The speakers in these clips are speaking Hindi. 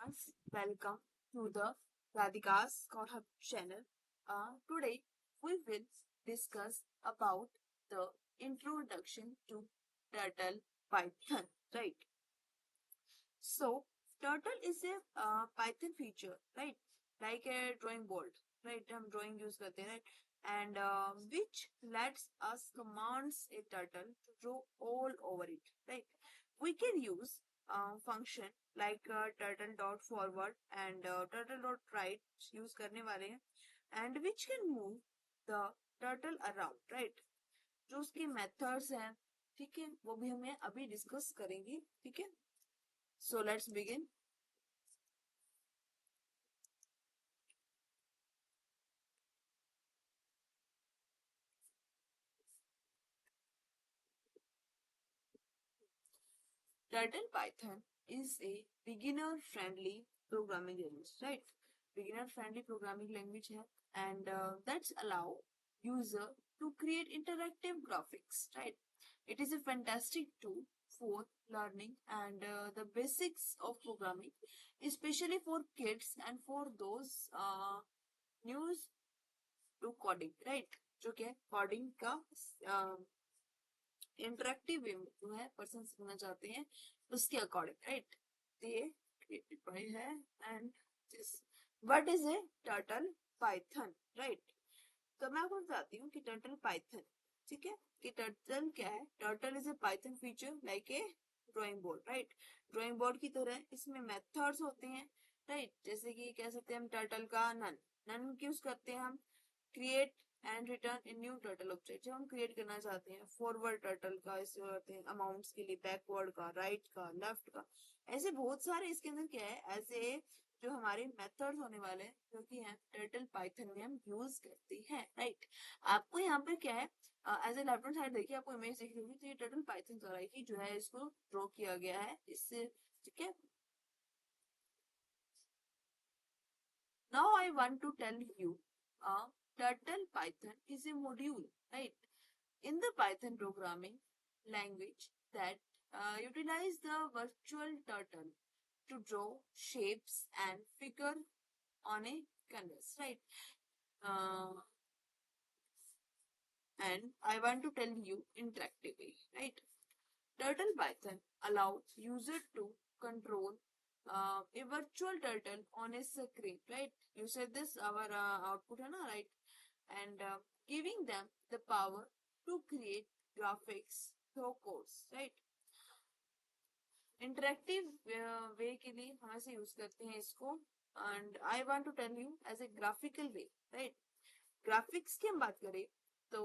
everyone's welcome to the Radhika's God Hub channel. Today we will discuss about the introduction to Turtle Python. Right. So Turtle is a Python feature, right? Like a drawing board, right? हम drawing use करते हैं, right? And which lets us commands a turtle to draw all over it, right? We can use function like turtle dot forward and turtle dot right use करने वाले हैं, and which can move the turtle around, right? जो उसके methods हैं, ठीक है, वो भी हमें अभी डिस्कस करेंगे, ठीक है. So let's begin. Turtle Python is a beginner-friendly programming language, right? Beginner-friendly programming language है, and that's allow user to create interactive graphics, right? It is a fantastic tool for learning and the basics of programming, especially for kids and for those new to coding, right? जो कि coding का इंटरेक्टिव वे में जो है पर्सन सीखना चाहते हैं उसके अकॉर्डिंग, राइट? ये क्रिएटेड बाय है and this what is a turtle Python, right? तो मैं आपको बताती हूँ कि टर्टल पाइथन, ठीक है, कि टर्टल क्या है. Turtle is a Python feature like a drawing board, right? Drawing board की तरह इसमें मेथड्स होते हैं, राइट? जैसे कि कह सकते हैं हम टर्टल का नन नन यूज करते हैं हम create and return in new turtle object. जब हम क्रिएट करना चाहते हैं फॉरवर्ड टर्टल का इसे करते हैं, अमाउंट्स के लिए बैकवर्ड का, राइट का, लेफ्ट का, ऐसे बहुत सारे इसके अंदर क्या है ऐसे जो हमारे मेथड्स होने वाले हैं जो कि हैं टर्टल पाइथन में हम यूज करते हैं, राइट? आपको यहाँ पे क्या है as a left hand side देखिए आपको इमेज दिख रही होगी, तो ये टर्टल पाइथन द्वारा ही जो है इसको ड्रॉ किया गया है इससे, ठीक है. Now I want to tell you, Turtle Python is a module, right? In the Python programming language that utilize the virtual turtle to draw shapes and figure on a canvas, right? Uh, and I want to tell you interactively, right? Turtle Python allows user to control a virtual turtle on a screen, right? You said this, our output, है ना, right? And giving them the power to create graphics through codes, right? Interactive way के लिए हम ऐसे यूज करते हैं इसको, and I want to tell you as a graphical way, right? Graphics की हम बात करें तो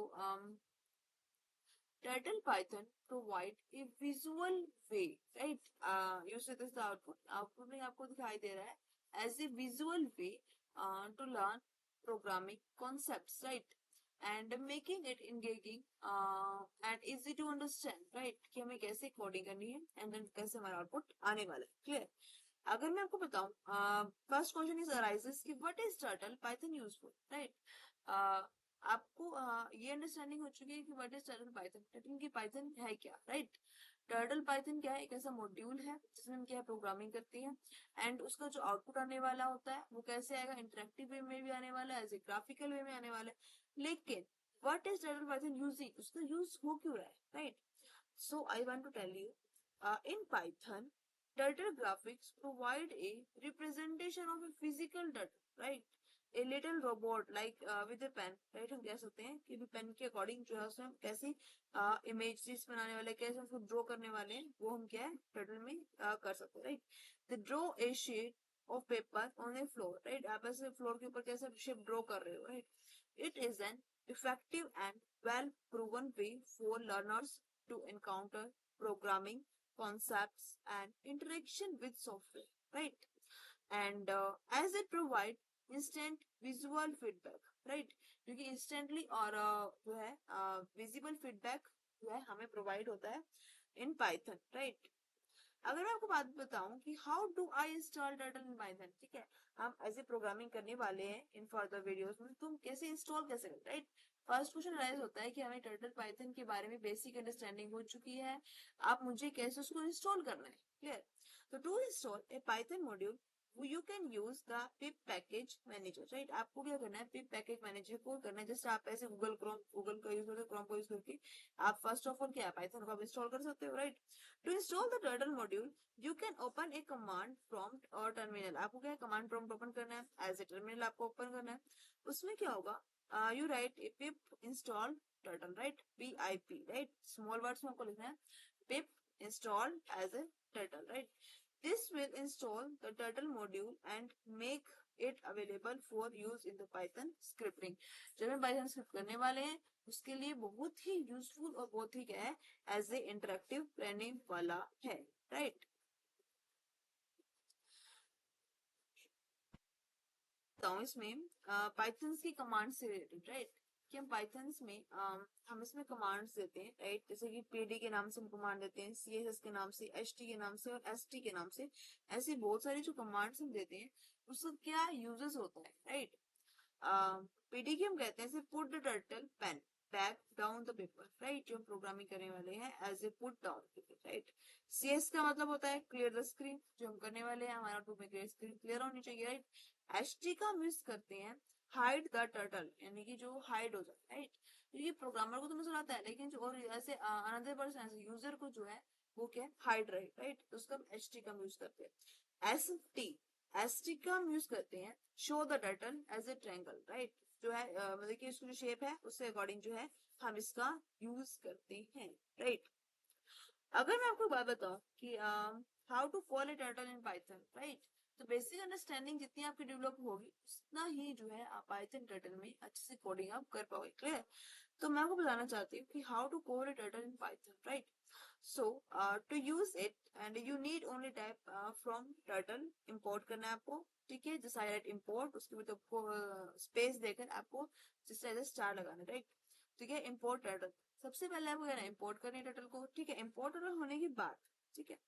Turtle Python provide a visual way, right? You see this the output. Output में आपको दिखाई दे रहा है as a visual way to learn programming concepts, right? And making it engaging and easy to understand, right? कि हमें कैसे कोडिंग करनी है and then कैसे हमारा आउटपुट आने वाला है, क्लियर? अगर मैं आपको बताऊं फर्स्ट क्वेश्चन इज अराइजेस कि what is turtle Python useful, right? आपको ये अंडरस्टैंडिंग हो चुकी है कि what is turtle Python. Turtle की पाइथन है क्या, राइट? टर्टल पाइथन क्या है, एक ऐसा मॉड्यूल है जिसमें हम क्या प्रोग्रामिंग करते हैं एंड उसका जो आउटपुट आने वाला होता है वो कैसे आएगा, इंटरेक्टिव वे में भी आने वाला है, एज ए ग्राफिकल वे में आने वाला है. लेकिन what is turtle Python using, उसका यूज हो क्यों रहा है, right? So I want to tell you in Python, turtle graphics provide a representation of a physical turtle, right? A little robot like with a pen, right? हम कह सकते हैं कि पेन के अकॉर्डिंग जो है उसमें हम कैसे इमेजेस बनाने वाले, कैसे उसको ड्रॉ करने वाले हैं, वो हम क्या है टर्टल में कर सकते हैं, right? The draw a sheet of paper on a floor, right? आप ऐसे फ्लोर के ऊपर कैसे शेप ड्रॉ कर रहे हो, right? It is an effective and well proven way for learners to encounter programming concepts and interaction with software, right? And as it provide instant visual feedback, right? क्योंकि instantly और जो है visible feedback जो है हमें provide होता है in Python, right? अगर मैं आपको बात बताऊं कि how do I install turtle in Python, ठीक है, हम ऐसे प्रोग्रामिंग करने वाले हैं इन फर्दर वीडियोस में, तुम कैसे इंस्टॉल कैसे करें, राइट? फर्स्ट क्वेश्चन राइज होता है कि हमें टर्टल पाइथन के बारे में बेसिक अंडरस्टैंडिंग हो चुकी है, आप मुझे कैसे उसको इंस्टॉल करना है, क्लियर? तो to install a Python module you can use the pip package manager, right? आपको क्या करना है, pip package manager को करना है, जैसे आप ऐसे गूगल का यूज करते हो, क्रोम का यूज करके आप फर्स्ट ऑफ ऑल क्या है, पाइथन को आप इंस्टॉल कर सकते हो, right? To install the turtle module you can open a command prompt और टर्मिनल। आपको क्या है, कमांड प्रॉम्प्ट ओपन करना है, एज ए टर्मिनल आपको ओपन करना है। उसमें क्या होगा, you write a pip install turtle, right? PIP, right? Small words में आपको लिखना है pip install as a turtle, right? This will install the turtle module and make it available for use in the Python scripting। जब हम Python स्क्रिप्ट करने वाले हैं उसके लिए बहुत ही यूजफुल और बहुत ही क्या है, एज ए इंटरेक्टिव रहने वाला है, राइट? बताऊं इसमें पाइथन की कमांड से रिलेटेड, राइट? कि हम पाइथन में हम इसमें कमांड्स देते हैं, राइट? जैसे कि PD के नाम से हम कमांड देते हैं, CSS के नाम से, HT के नाम से और ST के नाम से। ऐसी बहुत सारी जो कमांड्स हम देते हैं उसका क्या यूजेस होता है, राइट? PD की हम कहते हैं put the turtle pen back down the paper, right? जो हम प्रोग्रामिंग करने वाले हैं as a put down, right? CS का मतलब होता है क्लियर द स्क्रीन, जो हम करने वाले हैं हमारा टू में स्क्रीन क्लियर होनी चाहिए, राइट? HT का हम यूज करते हैं हाइड द टर्टल, यानी कि जो हाइड हो जाए, राइट? ये प्रोग्रामर को तो समझ आता है, लेकिन जो और ऐसे अनदर पर्सन ऐसे यूजर को जो है वो क्या हाइड रहे, राइट? तो उसका हम HT का यूज करते हैं। ST का हम यूज करते हैं show the turtle as a triangle, right? जो है मतलब कि उसकी जो शेप है उससे अकॉर्डिंग जो है हम इसका यूज करते हैं, राइट? अगर मैं आपको बात बताऊं कि how to call a turtle in Python, right? तो बेसिक अंडरस्टैंडिंग जितनी आपकी डेवलप होगी उतना ही जो है आप पाइथन टर्टल में अच्छे से कोडिंग आप कर पाओगे, क्लियर? तो मैं आपको बताना चाहती हूँ कि how to call a turtle in Python, right? So to use it and you need only type from turtle, import करना है आपको, ठीक है? जैसे आई राइट import, उसके बाद आपको स्पेस देकर आपको जिस तरह से स्टार लगाना है, राइट? ठीक है, import turtle। सबसे पहले आपको कहना है import करनी है turtle को, ठीक है? import turtle होने के बाद, ठीक है,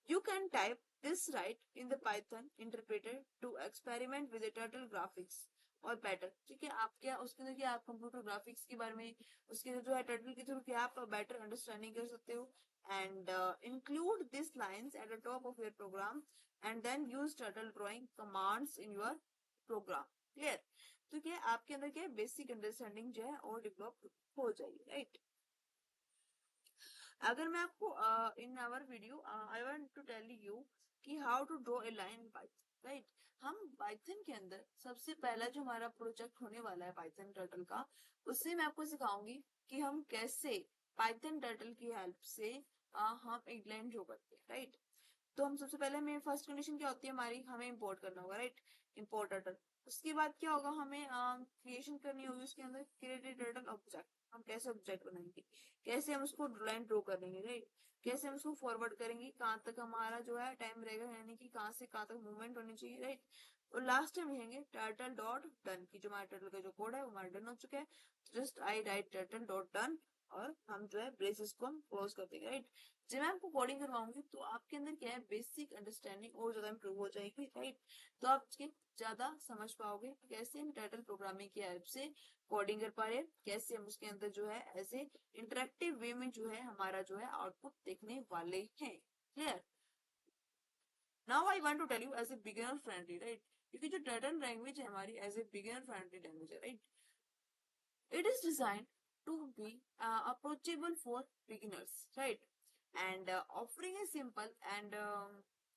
you can type this right in the Python interpreter to experiment with the turtle graphics और पैटर्न, ठीक है? आप क्या उसके अंदर क्या आप कंप्यूटर ग्राफिक्स के बारे में उसके जो है टर्टल के थ्रू क्या आप बेटर अंडरस्टैंडिंग कर सकते हो। and include these lines at the top of your program and then use turtle drawing commands in your program, clear? तो क्या आपके अंदर क्या बेसिक अंडरस्टैंडिंग जो है और डेवलप हो जाएगी, राइट? अगर मैं आपको in our video I want to tell you कि how to draw a line in Python, right? हम पाइथन के अंदर सबसे पहला जो हमारा प्रोजेक्ट होने वाला है पाइथन टर्टल का, उससे मैं आपको सिखाऊंगी कि हम कैसे पाइथन टर्टल की हेल्प से हम एक लाइन ड्रॉ करते हैं, राइट? तो हम सबसे पहले हमें फर्स्ट कंडीशन क्या होती है हमारी, हमें इंपोर्ट करना होगा, राइट? Import turtle. उसके बाद क्या होगा, हमें क्रिएशन करनी होगी उसके अंदर, क्रिएट टर्टल ऑब्जेक्ट। हम कैसे ऑब्जेक्ट बनाएंगे, कैसे हम उसको लाइन ड्रॉ करेंगे, राइट? कैसे हम उसको फॉरवर्ड करेंगे, कहाँ तक हमारा जो है टाइम रहेगा, यानी कि कहाँ से कहाँ तक मूवमेंट होनी चाहिए, राइट? और लास्ट टाइम लिखेंगे टर्टल डॉट डन, की जो हमारा टर्टल का जो कोड है वो हमारा डन हो चुका है। Just I right turtle dot done और हम जो है ब्रेसेस को हम क्लोज कर देंगे, राइट? जब मैं आपको कोडिंग करवाऊंगी तो आपके अंदर क्या है बेसिक अंडरस्टैंडिंग और ज्यादा इंप्रूव हो जाएगी, राइट? तो आप ज्यादा समझ पाओगे कैसे हम टर्टल प्रोग्रामिंग की हेल्प से कोडिंग कर पा रहे हैं, कैसे हम उसके अंदर जो है ऐसे इंटरेक्टिव वे में जो है हमारा जो है आउटपुट देखने वाले हैं, clear? Now I want to tell you as a beginner friendly, right? क्योंकि जो टर्टल लैंग्वेज है हमारी as a beginner friendly language है, right? It is designed to be approachable for beginners, right? And offering a simple and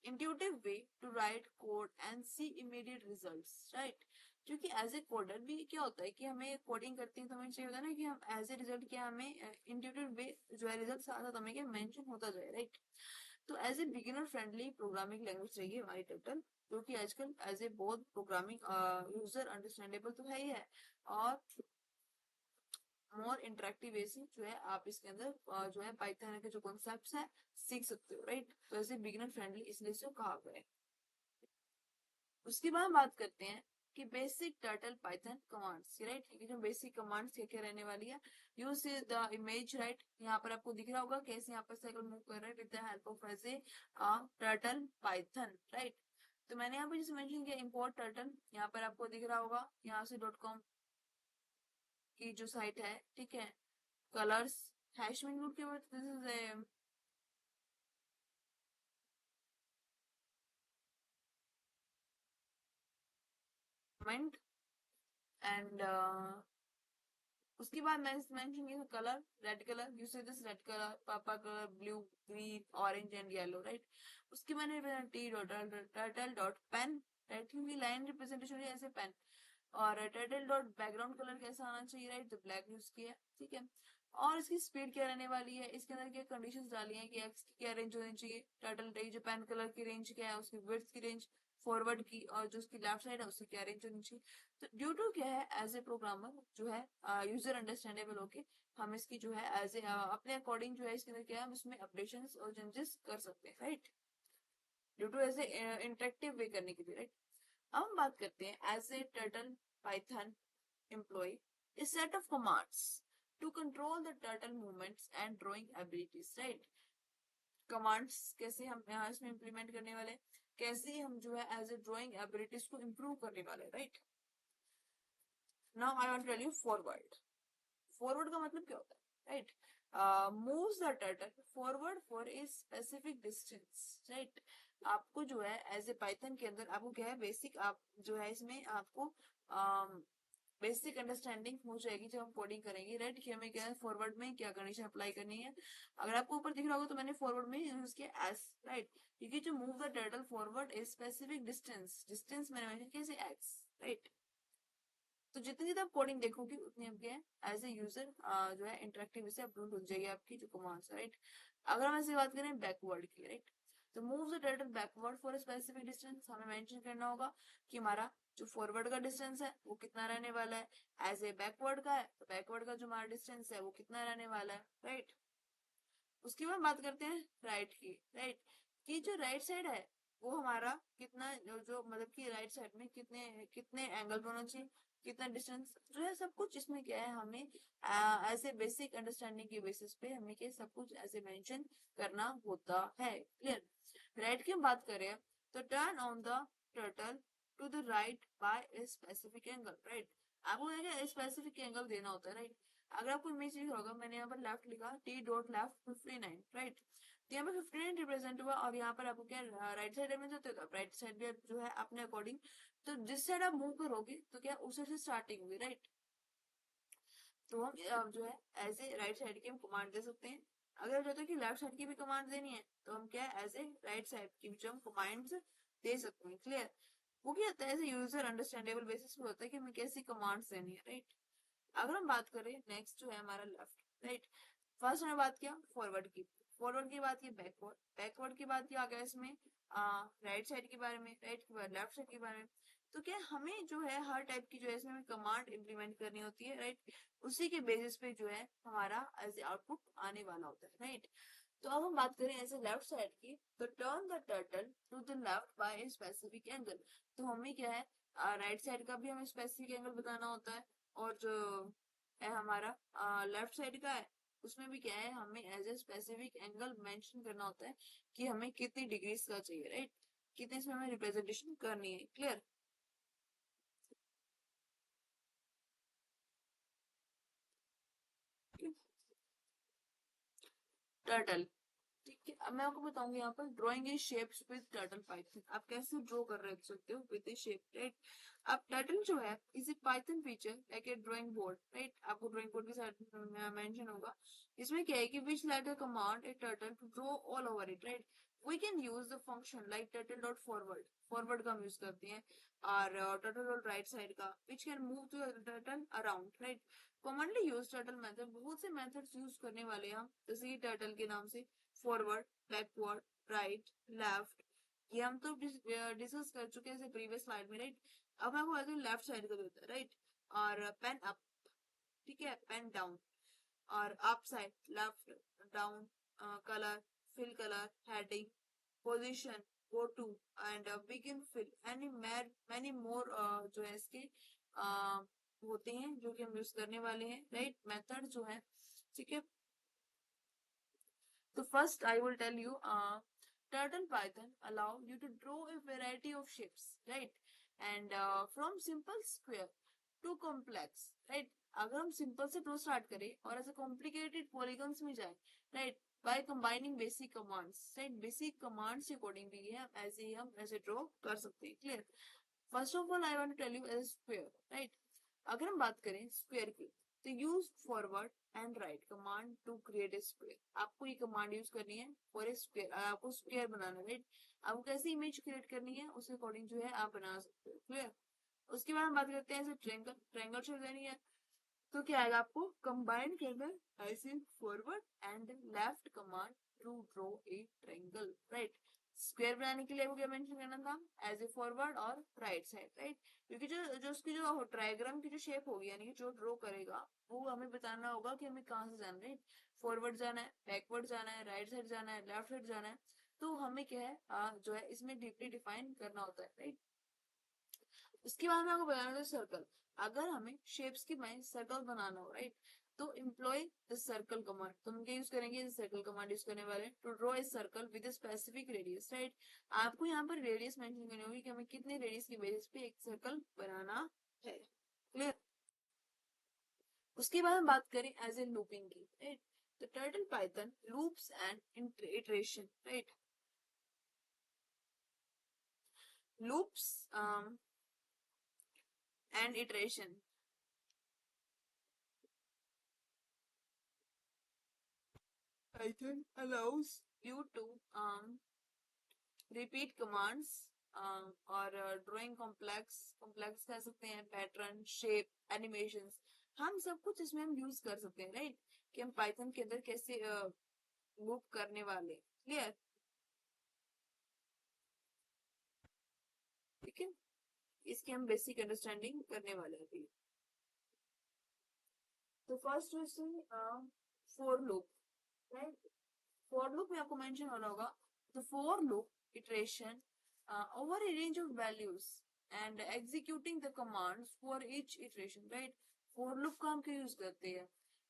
intuitive way to write code and see immediate results, right? क्योंकि एज ए कोडर भी क्या होता है कि हमें कोडिंग करते हैं तो हमें चाहिए होता है ना कि हम एज ए रिजल्ट क्या हमें इंट्यूटिव वे जो है रिजल्ट साथ साथ हमें क्या मेंशन होता जाए, राइट? तो as a beginner friendly programming language रहेगी हमारी टर्टल, जो कि आजकल एज ए बहुत प्रोग्रामिंग यूजर अंडरस्टैंडेबल तो है ही है, और मोर इंटरेक्टिव वे से जो है आप इसके अंदर जो है पाइथन के जो कॉन्सेप्ट्स है सीख सकते हो, राइट? तो ऐसे बिगिनर फ्रेंडली इसलिए से कहा गया है। उसके बाद बात करते हैं कि basic turtle Python commands, right? ये जो बेसिक कमांड्स क्या क्या रहने वाली है, यूज द इमेज, राइट? यहाँ पर आपको दिख रहा होगा कैसे यहाँ पर साइकिल मूव कर रहा है with the help of as a turtle Python, right? तो मैंने यहाँ पर जैसे मेंशन किया इंपोर्ट टर्टल, यहाँ पर आपको दिख रहा होगा यहाँ से .com की जो साइट है, ठीक है? कलर्स हैशमिन के बाद this is a comment and उसके बाद मैं मेंशन किया colour, red colour, you say this red colour, purple colour, blue, green, orange and yellow, right. उसके मैंने T dot turtle dot pen, right, क्योंकि लाइन रिप्रेजेंटेशन है ऐसे पेन। और टर्टल डॉट बैकग्राउंड कलर कैसा आना चाहिए, राइट, तो ब्लैक यूज किया, ठीक है। और इसकी स्पीड क्या रहने वाली है, इसके अंदर क्या कंडीशंस डाली है कि एक्स की क्या रेंज होनी चाहिए, टर्टल जो पेन कलर की रेंज क्या है, उसकी विड्थ की रेंज, फॉरवर्ड की, और जो उसकी लेफ्ट साइड है उसकी क्या रेंज होनी चाहिए। तो ड्यू टू क्या है, एज ए प्रोग्रामर जो है यूजर अंडरस्टैंडेबल होके हम इसकी जो है एज ए अपने अकॉर्डिंग जो है इसके अंदर क्या है हम इसमें अपडेशन और चेंजेस कर सकते हैं, right, due to as a interactive way करने के लिए, राइट। अब हम बात करते हैं as a turtle Python employ a set of commands to control the turtle movements and drawing abilities, right। Commands कैसे हम यहाँ इसमें इम्प्लीमेंट करने वाले, कैसे हम जो है एज ए ड्राइंग एबिलिटीज को इम्प्रूव करने वाले, right. Now I want tell you forward. Forward का मतलब क्या होता है, right, moves the turtle forward for a specific distance, right. आपको जो है एज ए पाइथन के अंदर आपको क्या है बेसिक, आप जो है इसमें आपको बेसिक अंडरस्टैंडिंग हो जाएगी जब हम कोडिंग करेंगे, राइट, कि हमें क्या है फॉरवर्ड में क्या कंडीशन अप्लाई करनी है। अगर आपको ऊपर दिख रहा होगा तो मैंने फॉरवर्ड में यूज किया एस, राइट, क्योंकि जो move the turtle forward A specific distance, distance मैंने मेंशन किया जैसे एक्स, राइट। तो जितनी ज्यादा आप कोडिंग देखोगे उतनी आपके एज ए यूजर जो है इंटरेक्टिव से अपलोड हो जाएगी आपकी जो कमांड्स, राइट। अगर हम ऐसे बात करें बैकवर्ड की, राइट, तो move the turtle backward for specific distance, हमें मेंशन करना होगा कि हमारा जो फॉरवर्ड का डिस्टेंस है वो कितना रहने वाला है, एज ए बैकवर्ड का है तो बैकवर्ड का जो हमारा डिस्टेंस है वो कितना रहने वाला है, राइट। उसके बाद बात करते हैं राइट की, राइट, कि जो राइट साइड है वो हमारा कितना जो मतलब कि राइट साइड में कितने कितने एंगल होना चाहिए, कितना डिस्टेंस जो है सब कुछ इसमें क्या है हमें ऐसे बेसिक अंडरस्टैंडिंग के बेसिस पे हमें क्या सब कुछ ऐसे मेंशन करना होता है, क्लियर। राइट की हम बात करें तो turn on the turtle to the right by a specific angle, right. आपको क्या स्पेसिफिक एंगल देना होता है, राइट। अगर आपको इमेज लिखा होगा मैंने यहाँ पर लेफ्ट लिखा टी डॉट लेफ्ट 59, राइट, तो यहाँ पे 59 रिप्रेजेंट हुआ और यहाँ पर आपको क्या राइट साइड में जाते हो तो राइट साइड भी जो है अपने अकॉर्डिंग, तो जिस साइड आप मूव करोगे तो क्या उस साइड से स्टार्टिंग होगी, राइट। तो हम जो है एज ए राइट साइड की हम कमांड दे सकते हैं। अगर चाहते हो कि लेफ्ट साइड की भी कमांड देनी है तो हम क्या एज ए राइट साइड की भी जो हम कमांड्स दे सकते हैं, क्लियर। वो क्या होता है as a user understandable basis पे होता है कि हमें कैसी कमांड्स देनी है, राइट। अगर हम बात करें नेक्स्ट जो है हमारा लेफ्ट, राइट, फर्स्ट हमने बात किया फॉरवर्ड की, फॉरवर्ड की बात की बैकवर्ड, बैकवर्ड की बात की आ गया इसमें राइट साइड के बारे में, राइट के बाद लेफ्ट साइड के बारे में। तो क्या हमें जो है हर टाइप की जो है इसमें कमांड इंप्लीमेंट करनी होती है, राइट, उसी के बेसिस पे जो है हमारा एज आउटपुट आने वाला होता है, राइट। तो अब हम बात करें ऐसे लेफ्ट साइड की, तो turn the turtle to the left by a specific angle, तो हमें क्या है राइट साइड का भी हमें स्पेसिफिक एंगल बताना होता है, और जो है हमारा लेफ्ट साइड का है उसमें भी क्या है हमें as a specific angle mention करना होता है कि हमें कितनी डिग्रीज का चाहिए, राइट, कितने इसमें हमें रिप्रेजेंटेशन करनी है, क्लियर। टर्टल, ठीक है। अब मैं आपको बताऊंगी यहाँ पर drawing a shapes with turtle Python, आप कैसे ड्रॉ कर रहे सकते हो विद ए शेप, राइट। अब टर्टल जो है is a Python feature like a drawing board, right, आपको ड्राइंग बोर्ड के साथ मेंशन होगा। इसमें क्या है कि which letter command a turtle to draw all over it, right. We can use the function like turtle dot forward, forward का हम यूज करते हैं, और टर्टल डॉट राइट साइड का which can move to turtle around, right. Commonly use turtle method, बहुत से मेथड्स यूज करने वाले हैं हम, जैसे कि टर्टल के नाम से फॉरवर्ड, बैकवर्ड, राइट, लेफ्ट, ये हम तो डिस्कस कर चुके हैं प्रीवियस स्लाइड में, राइट। अब मैं आपको लेफ्ट साइड का भी होता है, राइट, और पेन अप, ठीक है, पेन डाउन, और up side left down, colour, fill colour, heading, position, go to, and begin fill, any many more जो है इसके होते हैं जो कि हम यूज करने वाले हैं, राइट, मेथड जो है, ठीक है। So first I will tell you Turtle Python allow you to draw a variety of shapes, right? And from simple square to complex, right? अगर हम सिंपल से ड्रॉ स्टार्ट करें और ऐसे कॉम्प्लिकेटेड पॉलीगन्स में जाए, right, by combining basic commands, right, basic commands के अकॉर्डिंग भी हम ऐसे ड्रॉ कर सकते हैं, clear. First of all I want to tell you as square, right. अगर हम बात करें स्क्वायर की, तो use forward and right command to create a square. आपको ये कमांड यूज करनी है फॉर ए स्क्वायर, आपको स्क्वायर बनाना है, राइट। आपको कैसी इमेज क्रिएट करनी है उसके अकॉर्डिंग जो है आप बना सकते हो, क्लियर। उसके बाद हम बात करते हैं ऐसे ट्रायंगल, ट्रायंगल शेप देनी है, तो क्या आएगा आपको कंबाइन के अंदर ऐसे forward and left command to draw a triangle, right. Square बनाने के लिए आपको क्या मेंशन करना था, एज ए फॉरवर्ड और राइट साइड, राइट। क्योंकि जो जो उसकी जो ट्रायग्राम की जो शेप होगी, यानी कि जो ड्रॉ करेगा वो हमें बताना होगा कि हमें कहाँ से जाना है, राइट। फॉरवर्ड जाना है, बैकवर्ड जाना है, राइट साइड जाना है, लेफ्ट साइड जाना है। तो हमें क्या है जो है इसमें डीपली डिफाइन करना होता है, राइट। उसके बाद में आपको बनाना है सर्कल। अगर हमें शेप्स की में सर्कल बनाना हो, राइट, तो एम्प्लॉय द सर्कल कमांड। तो हम क्या यूज करेंगे, सर्कल कमांड यूज करने वाले to draw a circle with specific radius, right. आपको यहाँ पर रेडियस मेंशन करनी होगी कि हमें कितने रेडियस की बेसिस पे एक सर्कल बनाना है, क्लियर। उसके बाद हम बात करें एज ए लूपिंग की, राइट। तो turtle Python loops and iteration, right. Loops and iteration. Python allows you to repeat commands और ड्राइंग कॉम्प्लेक्स कह सकते हैं, पैटर्न, शेप, एनिमेशंस, हम सब कुछ इसमें हम यूज कर सकते हैं, राइट। कि हम पाइथन के अंदर कैसे मूव करने वाले, क्लियर, ठीक है। इसकी हम बेसिक अंडरस्टैंडिंग करने वाले हैं अभी। तो first question, for loop, right. For loop में आपको मेंशन होना होगा the for loop iteration over a range of values and executing the commands for each iteration, right। for loop का हम क्यों यूज करते हैं,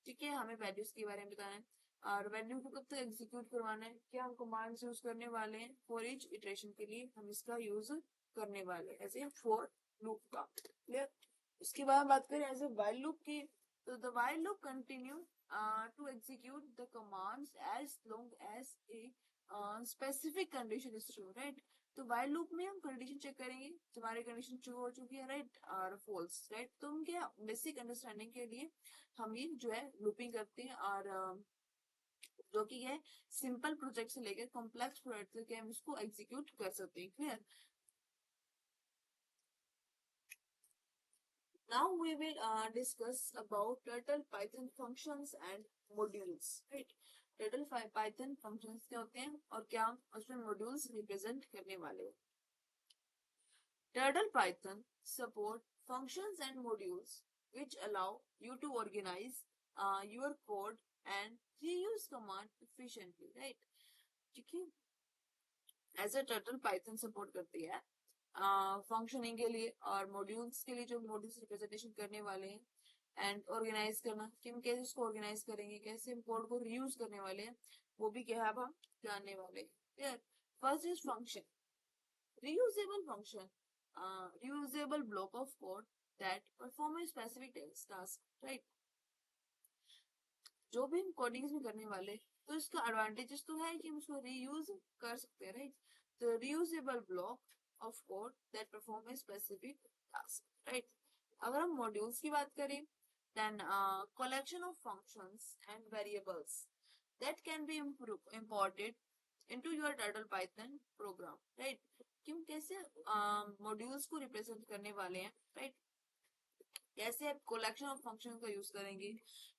ठीक है, हमें वैल्यूज के बारे में बताना है और वैल्यू को कब तक एग्जीक्यूट करवाना है, क्या हम कमांड्स यूज करने वाले हैं फॉर ईच इटरेशन के लिए, हम इसका यूज करने वाले हैं ऐसे फॉर लूप का, क्लियर। उसके बाद हम बात करें एज ए while लूप की, तो the while loop continue to execute the commands as long as a specific condition is true, right। तो while लूप में हम कंडीशन चेक करेंगे, हमारी कंडीशन ट्रू हो चुकी है, राइट, और फॉल्स, राइट। तो हम क्या बेसिक अंडरस्टैंडिंग के लिए हम ये जो है लूपिंग करते हैं, और जो कि है सिंपल प्रोजेक्ट से लेकर कॉम्प्लेक्स प्रोजेक्ट तक हम इसको एग्जीक्यूट कर सकते हैं, clear. Now we will discuss about Turtle Python functions and modules, right। Turtle Python functions क्या होते हैं और क्या हम उसमें modules represent करने वाले हैं। Turtle Python support functions and modules which allow you to organize your code and reuse command efficiently, right। ठीक है, as a turtle Python support करती है फंक्शनिंग के लिए और मॉड्यूल्स के लिए, जो मॉड्यूल्स रिप्रेजेंटेशन करने वाले हैं, एंड ऑर्गेनाइज करना कि हम कैसे इसको ऑर्गेनाइज करेंगे, कैसे हम कोड को रीयूज करने वाले हैं, वो भी क्या है अब हम जानने वाले हैं, clear. First is function, reusable function, reusable block of code that perform a specific task, right। जो भी हम कोडिंग में करने वाले, तो इसका एडवांटेजेस तो है कि हम उसको रीयूज कर सकते हैं, राइट। तो reusable block of code that perform a specific task, right. अगर हम मॉड्यूल्स की बात करें, then collection of functions and variables that can be imported into your turtle python program, right। कि हम कैसे मॉड्यूल्स को रिप्रेजेंट करने वाले हैं, राइट। कैसे आप कलेक्शन ऑफ फंक्शन का यूज करेंगे,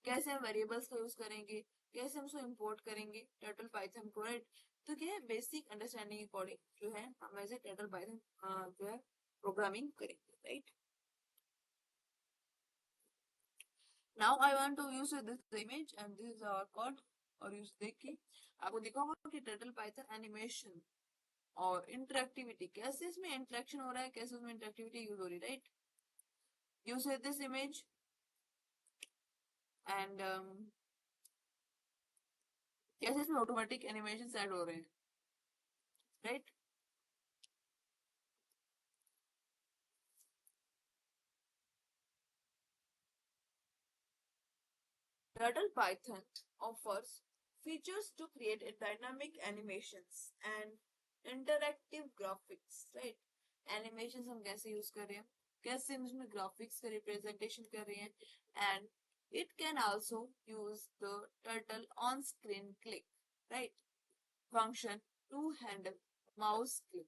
कैसे हम वेरिएबल्स का यूज करेंगे, कैसे हम उसको इंपोर्ट करेंगे टर्टल पाइथन को, राइट। तो क्या है बेसिक अंडरस्टैंडिंग अकॉर्डिंग जो है हम ऐसे टर्टल पाइथन जो है प्रोग्रामिंग करेंगे, right. Now I want to use this image and this is our code, और यूज देखिए आपको दिखा होगा कि टर्टल पाइथन एनिमेशन और इंटरेक्टिविटी, कैसे इसमें इंटरेक्शन हो रहा है, कैसे उसमें इंटरेक्टिविटी यूज हो रही है, right. Use this image and कैसे इसमें ऑटोमेटिक एनिमेशन ऐड हो रहे हैं, right. Turtle Python offers features to create a dynamic animations and interactive graphics, right। Animation हम कैसे यूज कर रहे हैं, कैसे हम इसमें ग्राफिक्स का रिप्रेजेंटेशन कर रहे हैं, and it can also use the turtle on screen click right function to handle mouse click.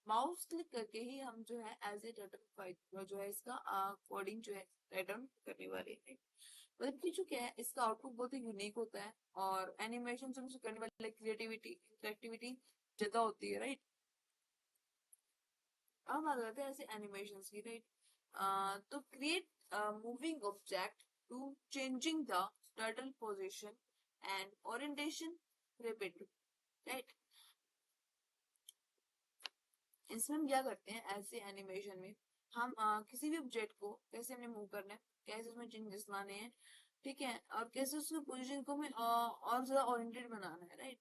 Mouse click करके ही हम जो है एज ए टर्टल फाइल जो है इसका कोडिंग जो है रिटर्न करने वाले हैं। मतलब कि जो क्या है इसका आउटपुट बहुत ही यूनिक होता है और एनिमेशन से करने वाले क्रिएटिविटी इंटरेक्टिविटी ज्यादा होती है राइट। अब बात करते हैं ऐसे एनिमेशन की राइट। तो create moving object to changing the turtle position and orientation repeat right. इसमें हम क्या करते हैं ऐसे एनिमेशन में हम किसी भी ऑब्जेक्ट को कैसे हमने मूव करना है, कैसे उसमें चेंजेस लाने हैं, ठीक है, और कैसे उसकी पोजीशन को हमें और ज्यादा ओरिएंटेड बनाना है राइट।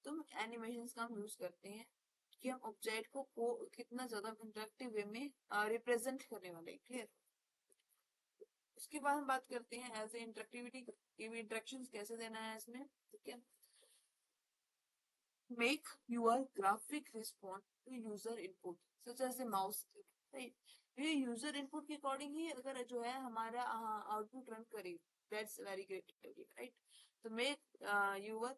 तो हम एनिमेशन का हम यूज करते हैं कि हम ऑब्जेक्ट को कितना ज्यादा इंटरेक्टिव वे में रिप्रेजेंट करने वाले हैं क्लियर। उसके बाद हम बात करते हैं एज ए इंटरेक्टिविटी की भी इंटरेक्शन कैसे देना है इसमें, ठीक है। Make your graphic respond to user input such as a mouse click, right? ये यूजर इनपुट के अकॉर्डिंग ही अगर जो है हमारा आउटपुट रन करे, दैट्स वेरी ग्रेट राइट। तो make your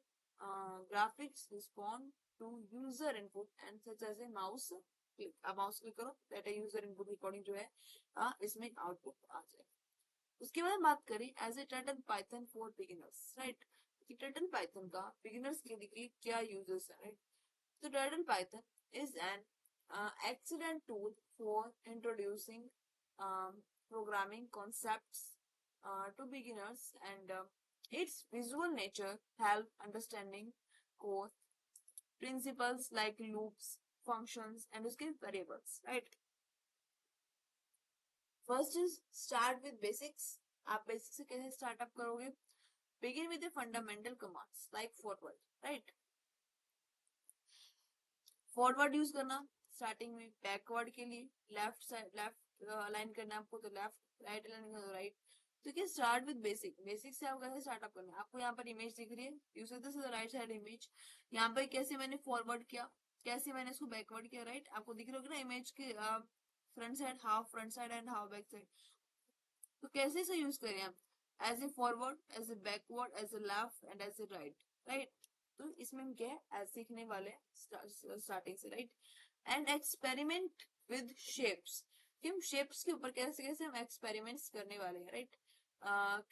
graphics respond to user input and such as a mouse click. अब माउस क्लिक करो दैट यूजर इनपुट के अकॉर्डिंग जो है इसमें आउटपुट आ जाए। उसके बाद बात करें as a turtle Python for beginners right, कि टर्टल पाइथन का बिगिनर्स के लिए क्या यूजेस है राइट। तो turtle Python is an excellent tool for introducing programming concepts to beginners, and its visual nature help understanding core principles like loops, functions, and उसके variables right। First is start with basics. आप बेसिक से कैसे स्टार्टअप करोगे, begin with the fundamental commands like forward right. Forward use करना स्टार्टिंग में, बैकवर्ड के लिए लेफ्ट साइड लेफ्ट अलाइन करना है आपको तो लेफ्ट, राइट अलाइन करना तो राइट। तो क्या स्टार्ट विद बेसिक, बेसिक से आप कैसे स्टार्टअप करना है। आपको यहाँ पर इमेज दिख रही है, use this is the right side image. यहाँ पर कैसे मैंने फॉरवर्ड किया, कैसे मैंने इसको बैकवर्ड किया राइट। आपको दिख रहा होगा ना इमेज के front side, half front side and half back side. तो कैसे इसे यूज करें हम, as a forward, as a backward, as a left and as a right right. तो इसमें हम क्या है एज सीखने वाले स्टार्टिंग से right. And experiment with shapes, कि हम शेप्स के ऊपर कैसे कैसे हम एक्सपेरिमेंट्स करने वाले हैं right.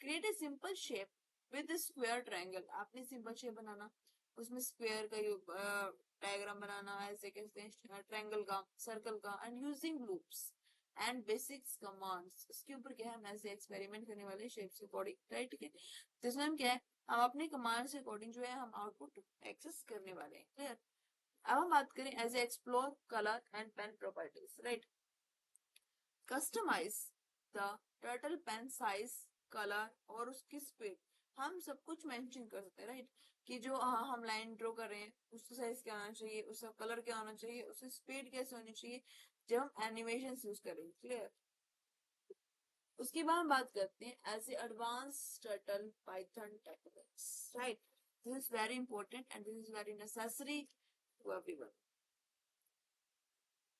Create a simple shape with square triangle, आपने सिंपल शेप बनाना, उसमें स्क्वायर का डायग्राम बनाना, ऐसे कैसे ट्रायंगल का, सर्कल का, and using loops and basics commands. इसके ऊपर क्या है हम ऐसे एक्सपेरिमेंट करने वाले शेप्स के अकॉर्डिंग राइट, ठीक है। तो इसमें हम क्या है हम अपने कमांड से अकॉर्डिंग जो है हम आउटपुट एक्सेस करने वाले हैं क्लियर। अब हम बात करें as a explore colour and pen properties right. Customise the turtle pen size, colour और उसकी स्पीड, हम सब कुछ मेंशन कर सकते हैं राइट। कि जो हम लाइन ड्रॉ कर रहे हैं उसका साइज क्या होना चाहिए, उसका कलर क्या होना चाहिए, उसकी स्पीड कैसे होनी चाहिए जब हम एनिमेशन यूज करेंगे क्लियर। उसके बाद हम बात करते हैं as a advance turtle Python techniques right. This is very important and this is very necessary to everyone.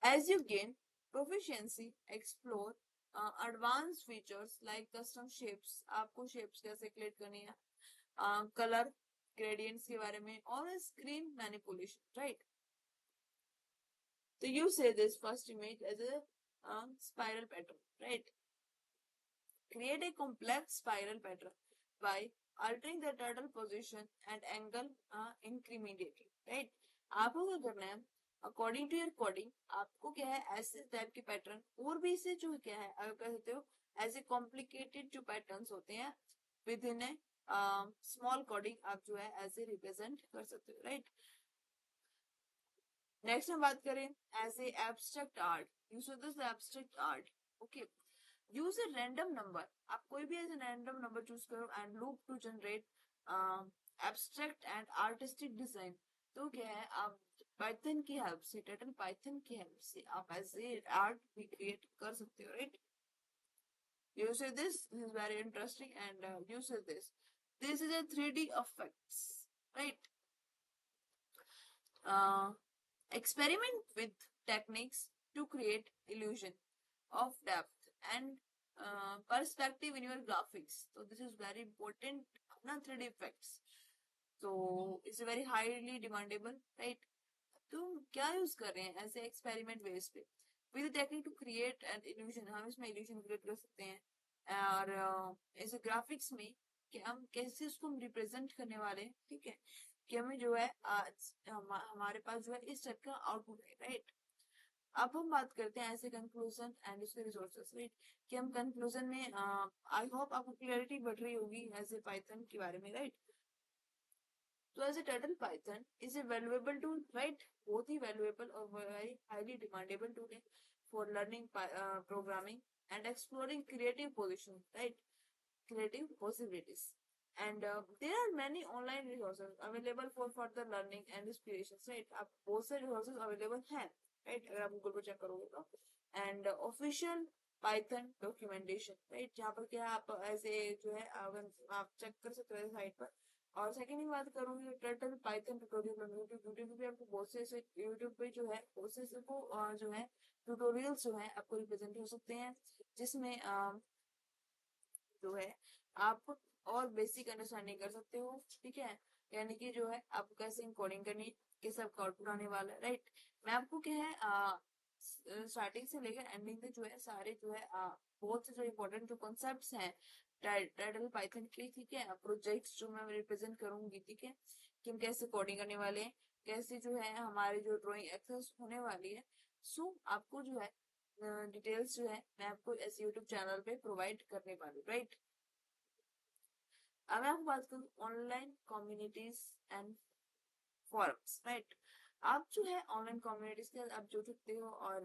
As you gain proficiency, explore advanced features like custom shapes, आपको shapes कैसे create करनी है, color gradients के बारे में, और screen manipulation, right? So you say this first image as a spiral pattern, right? Create a complex spiral pattern by altering the turtle position and angle incrementally, right? आपको क्या करना है अकॉर्डिंग टू योर कोडिंग, आपको क्या है ऐसे टाइप के पैटर्न और भी इसे जो क्या है अगर कह सकते हो ऐसे कॉम्प्लिकेटेड जो पैटर्न्स होते हैं with in A small coding आप जो है ऐसे रिप्रेजेंट कर सकते हो राइट। नेक्स्ट हम बात करें as a abstract art, use होता है abstract art okay. Use a random number, आप कोई भी ऐसे रैंडम नंबर चूज करो and loop to generate abstract and artistic design. तो क्या है आप पाइथन की हेल्प से, टर्टल पाइथन की हेल्प से आप ऐसे आर्ट भी क्रिएट कर सकते हो right. Use this is very interesting and use this is a 3D effects right। Experiment with techniques to create illusion of depth and perspective in your graphics. So this is very important. ना 3D effects. So it's very highly demandable, right? तो क्या यूज कर रहे हैं ऐसे एक्सपेरिमेंट बेस पे with technique to create an illusion. हम इसमें इल्यूजन क्रिएट कर सकते हैं और ऐसे ग्राफिक्स में कि हम कैसे उसको रिप्रेजेंट करने वाले हैं. ठीक है कि हमें जो है हमारे पास जो है इस टाइप का आउटपुट है, राइट. अब हम बात करते हैं ऐसे कंक्लूजन एंड उसके रिसोर्सेस, राइट. कि हम कंक्लूजन में आई होप आपको क्लियरिटी बढ़ रही होगी ऐसे पाइथन के बारे में, right. So as a turtle python is a valuable tool, right? बहुत ही valuable और very highly demandable tool है for learning programming and exploring creative positions, right? Creative possibilities. And there are many online resources available for further learning and inspirations, right? आप बहुत से resources available हैं, right? अगर आप Google पर check करोगे तो. And official Python documentation, right? जहाँ पर क्या आप ऐसे जो है अगर आप check कर सकते हो साइट पर. और सेकंड की बात करूंगी टर्टल पाइथन ट्यूटोरियल यूट्यूब पे आपको बहुत से यूट्यूब पे जो है बहुत से को जो है ट्यूटोरियल्स जो है आपको रिप्रेजेंट हो सकते हैं जिसमें जो है आप और बेसिक अंडरस्टैंडिंग कर सकते हो. ठीक है यानी कि जो है आपको कैसे कोडिंग करनी कैसे आपका आउटपुट आने वाला है, राइट. मैं आपको क्या है स्टार्टिंग से लेकर एंडिंग तक जो है सारे जो है बहुत से जो इम्पोर्टेंट जो कॉन्सेप्ट्स हैं टाइटल पाइथन के, ठीक है, प्रोजेक्ट्स जो मैं रिप्रेजेंट करूंगी, ठीक है, कि हम कैसे कोडिंग करने वाले हैं कैसे जो है हमारी जो ड्राइंग एक्सेस होने वाली है. सो आपको जो है डिटेल्स जो है मैं आपको ऐसे यूट्यूब चैनल पे प्रोवाइड करने वाली हूँ, राइट. अब मैं आपको बात करूँ online communities and forums, right. आप जो है ऑनलाइन कम्युनिटीज के आप जुड़ सकते हो और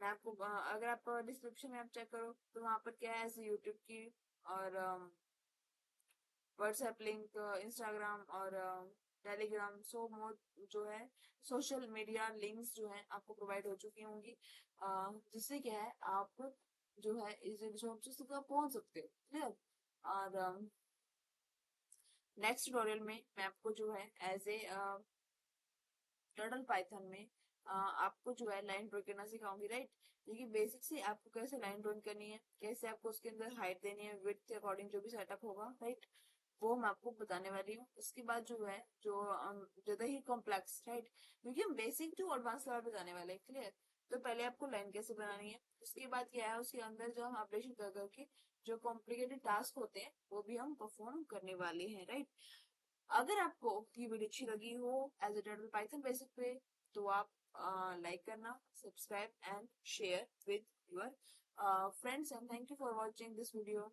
मैं आपको अगर आप डिस्क्रिप्शन में आप चेक करो तो वहाँ पर क्या है ऐसे यूट्यूब की और व्हाट्सएप लिंक इंस्टाग्राम और टेलीग्राम सो मोर जो है सोशल मीडिया लिंक्स जो है आपको प्रोवाइड हो चुकी होंगी जिससे क्या है आप जो है इस रिसोर्सेज तक पहुंच सकते हो, क्लियर. और नेक्स्ट ट्यूटोरियल में मैं आपको जो है एज ए टर्टल पाइथन में आपको जो है लाइन ड्रॉइंग करना सिखाऊंगी, राइट. क्योंकि बेसिक से आपको कैसे लाइन ड्रॉइंग करनी है कैसे आपको उसके अंदर हाइट देनी है विड्थ के अकॉर्डिंग जो भी सेटअप होगा, राइट, वो मैं आपको बताने वाली हूँ. उसके बाद जो है जो ज्यादा ही कॉम्प्लेक्स, राइट, क्योंकि हम बेसिक टू एडवांस लेवल पे जाने वाले हैं, क्लियर. तो पहले आपको लाइन कैसे बनानी है उसके बाद क्या है उसके अंदर जो हम ऑपरेशन कर करके जो कॉम्प्लिकेटेड टास्क होते हैं वो भी हम परफॉर्म करने वाले हैं, राइट. अगर आपको ये वीडियो अच्छी लगी हो as a turtle Python basic पे तो आप लाइक करना subscribe and share with your friends and thank you for watching this video.